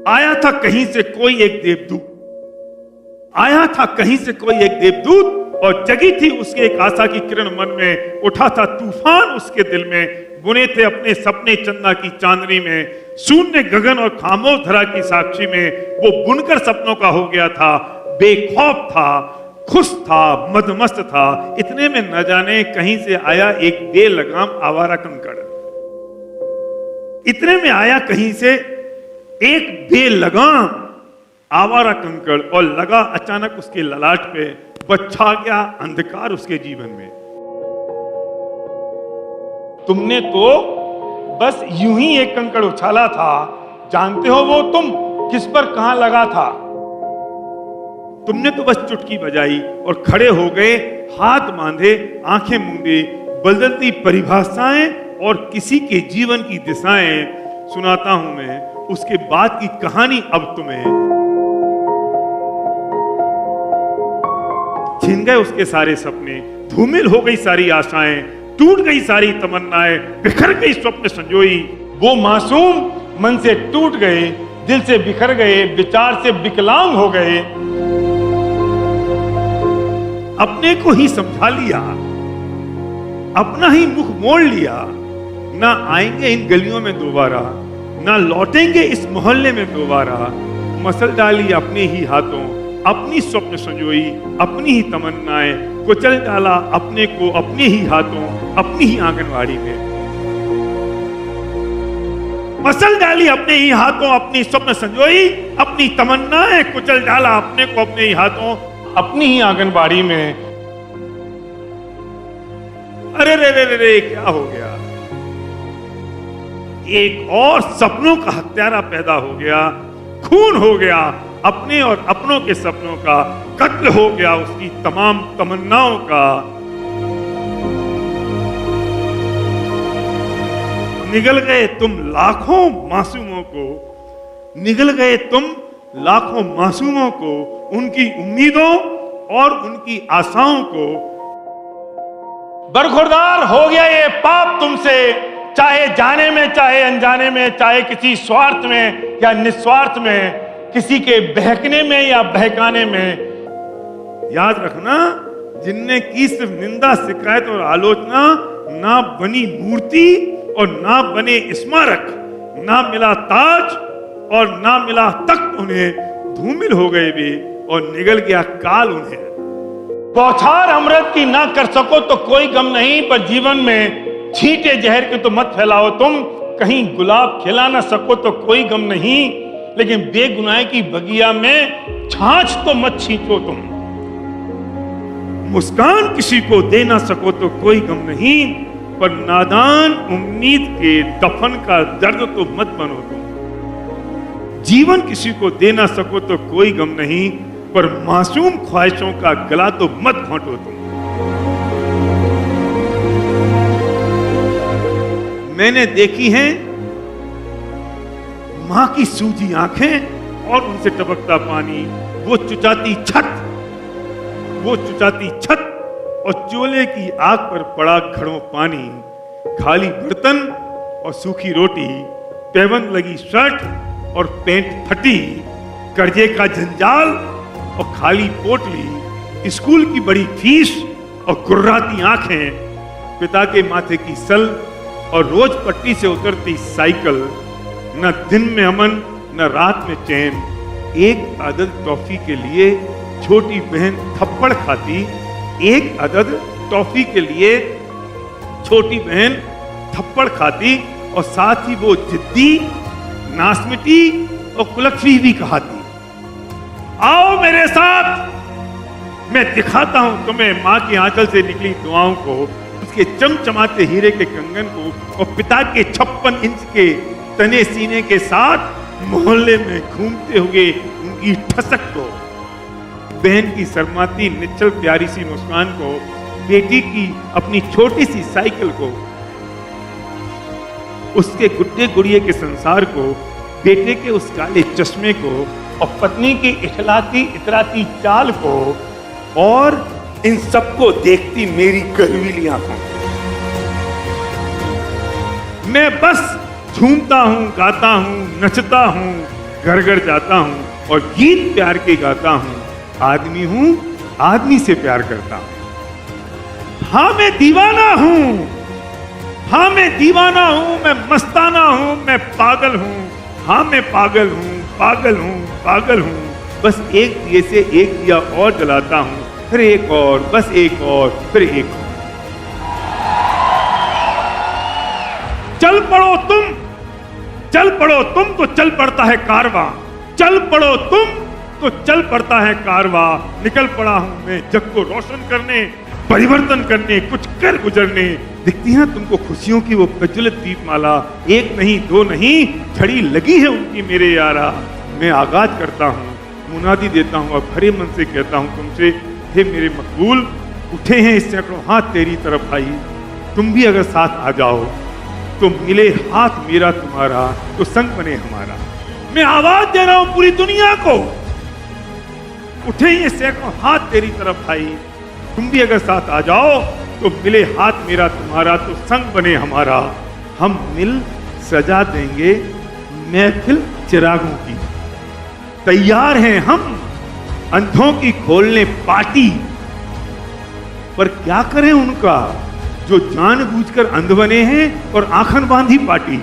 आया था कहीं से कोई एक देवदूत, आया था कहीं से कोई एक देवदूत, और जगी थी उसकी एक आशा की किरण मन में, उठा था तूफान उसके दिल में, बुने थे अपने सपने चंदा की चांदनी में, शून्य गगन और खामोश धरा की साक्षी में वो बुनकर सपनों का हो गया था, बेखौफ था, खुश था, मदमस्त था। इतने में न जाने कहीं से आया एक बेलगाम आवारा कंकड़, इतने में आया कहीं से एक बेलगाम आवारा कंकड़, और लगा अचानक उसके ललाट पे, बच्छा गया अंधकार उसके जीवन में। तुमने तो बस यूं ही एक कंकड़ उछाला था, जानते हो वो तुम किस पर कहां लगा था? तुमने तो बस चुटकी बजाई और खड़े हो गए, हाथ बांधे, आंखें मूंदे, बदलती परिभाषाएं और किसी के जीवन की दिशाएं सुनाता हूं मैं उसके बाद की कहानी अब तुम्हें। छिन गए उसके सारे सपने, धूमिल हो गई सारी आशाएं, टूट गई सारी तमन्नाएं, बिखर गई स्वप्न संजोई। वो मासूम मन से टूट गए, दिल से बिखर गए, विचार से विकलांग हो गए। अपने को ही समझा लिया, अपना ही मुख मोड़ लिया, ना आएंगे इन गलियों में दोबारा, ना लौटेंगे इस मोहल्ले में दोबारा। मसल डाली अपने ही हाथों, अपनी स्वप्न संजोई, अपनी ही तमन्नाएं, कुचल डाला अपने को अपने ही हाथों, अपनी ही आंगनवाड़ी में। मसल डाली अपने ही हाथों, अपनी स्वप्न संजोई, अपनी तमन्नाएं, कुचल डाला अपने को अपने ही हाथों, अपनी ही आंगनबाड़ी में। अरे रे रे रे रे, क्या हो गया? एक और सपनों का हत्यारा पैदा हो गया, खून हो गया, अपने और अपनों के सपनों का कत्ल हो गया, उसकी तमाम तमन्नाओं का। निगल गए तुम लाखों मासूमों को, निगल गए तुम लाखों मासूमों को, उनकी उम्मीदों और उनकी आशाओं को। बरखुरदार हो गया ये पाप तुमसे, चाहे जाने में, चाहे अनजाने में, चाहे किसी स्वार्थ में या निस्वार्थ में, किसी के बहकने में या बहकाने में। याद रखना, जिनने की सिर्फ निंदा, शिकायत और आलोचना, ना बनी मूर्ति और ना बने स्मारक, ना मिला ताज और ना मिला तख्त उन्हें, धूमिल हो गए भी और निगल गया काल उन्हें। बौछार अमृत की ना कर सको तो कोई गम नहीं, पर जीवन में छींटे जहर के तो मत फैलाओ तुम। कहीं गुलाब खिला ना सको तो कोई गम नहीं, लेकिन बेगुनाह की बगिया में छाछ तो मत छींचो तुम। मुस्कान किसी को दे ना सको तो कोई गम नहीं, पर नादान उम्मीद के दफन का दर्द तो मत बनो तुम। जीवन किसी को दे ना सको तो कोई गम नहीं, पर मासूम ख्वाहिशों का गला तो मत घोंटो तुम। मैंने देखी हैं मां की सूजी आंखें और उनसे टपकता पानी, वो चुचाती छत, वो चुचाती छत और चूल्हे की आग पर पड़ा घड़ों पानी, खाली बर्तन और सूखी रोटी, पैबंद लगी शर्ट और पैंट फटी, कर्जे का जंजाल और खाली पोटली, स्कूल की बड़ी फीस और गुर्राती आंखें, पिता के माथे की सल और रोज पट्टी से उतरती साइकिल, न दिन में अमन न रात में चैन। एक अदद टॉफी के लिए छोटी बहन थप्पड़ खाती, एक अदद टॉफी के लिए छोटी बहन थप्पड़ खाती, और साथ ही वो जिद्दी, नासमिटी और कुलकफी भी कहाती। आओ मेरे साथ, मैं दिखाता हूं तुम्हें मां के आंचल से निकली दुआओं को, उसके चमचमाते हीरे के कंगन को, और पिता के 56 इंच के तने सीने के साथ मोहल्ले में घूमते हुए उनकी ठसक को, बहन की शर्माती निश्चल प्यारी सी मुस्कान को, बेटी की अपनी छोटी सी साइकिल को, उसके गुड्डे गुड़िए के संसार को, बेटे के उस काले चश्मे को, और पत्नी की इठलाती इतराती चाल को, और इन सबको देखती मेरी गर्वीली आंखों। मैं बस झूमता हूं, गाता हूं, नचता हूं, घर घर जाता हूँ और गीत प्यार के गाता हूँ। आदमी हूँ, आदमी से प्यार करता हूँ। हाँ मैं दीवाना हूँ, हाँ मैं दीवाना हूँ, मैं मस्ताना हूँ, मैं पागल हूँ। हाँ मैं पागल हूँ, पागल हूँ, पागल हूँ। बस एक दिए से एक दिया और जलाता हूँ, फिर एक और, बस एक और, फिर एक और। चल पड़ो तुम, चल पड़ो तुम तो चल पड़ता है कारवां। चल पड़ो तुम तो चल पड़ता है कारवां। निकल पड़ा हूं मैं जग को रोशन करने, परिवर्तन करने, कुछ कर गुजरने। दिखती है तुमको खुशियों की वो प्रज्वलित दीपमाला, एक नहीं दो नहीं, छड़ी लगी है उनकी मेरे यारा। मैं आगाज करता हूँ, मुनादी देता हूँ और भरे मन से कहता हूँ तुमसे, हे मेरे मकबूल, उठे हैं इस सैकड़ों हाथ तेरी तरफ आई। तुम भी अगर साथ आ जाओ तो मिले हाथ मेरा तुम्हारा, तो संग बने हमारा। मैं आवाज दे रहा हूं पूरी दुनिया को, उठे ये सैकड़ों हाथ तेरी तरफ आई। तुम भी अगर साथ आ जाओ तो मिले हाथ मेरा तुम्हारा, तो संग बने हमारा। हम मिल सजा देंगे महफिल चिरागों की। तैयार हैं हम अंधों की खोलने पार्टी, पर क्या करें उनका जो जानबूझकर अंध बने हैं और आंखन बांधी पार्टी।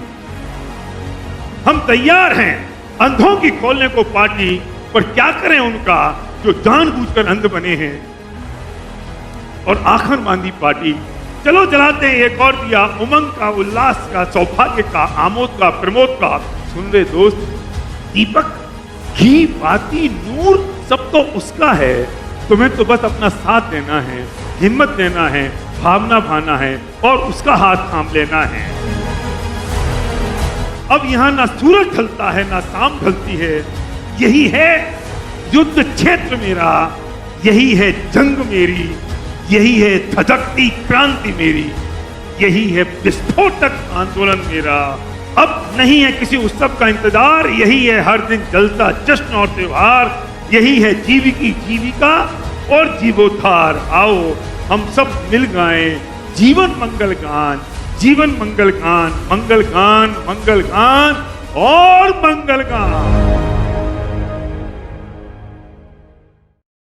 हम तैयार हैं अंधों की खोलने को पार्टी, पर क्या करें उनका जो जानबूझकर अंध बने हैं और आंखन बांधी पार्टी। चलो जलाते हैं एक और दिया, उमंग का, उल्लास का, सौभाग्य का, आमोद का, प्रमोद का। सुन रहे दोस्त, दीपक, घी, बाती, नूर सब तो उसका है। तुम्हें तो बस अपना साथ देना है, हिम्मत देना है, भावना भाना है और उसका हाथ थाम लेना है। अब यहां ना सूरज ढलता है ना शाम ढलती है। यही है युद्ध क्षेत्र मेरा, यही है जंग मेरी, यही है धधकती क्रांति मेरी, यही है विस्फोटक आंदोलन मेरा। अब नहीं है किसी उत्सव का इंतजार, यही है हर दिन जलता जश्न और त्योहार। यही है जीविकी जीविका और जीवोद्धार। आओ हम सब मिल गाएं जीवन मंगल गान, जीवन मंगल गान, मंगल गान, मंगल गान और मंगल गान।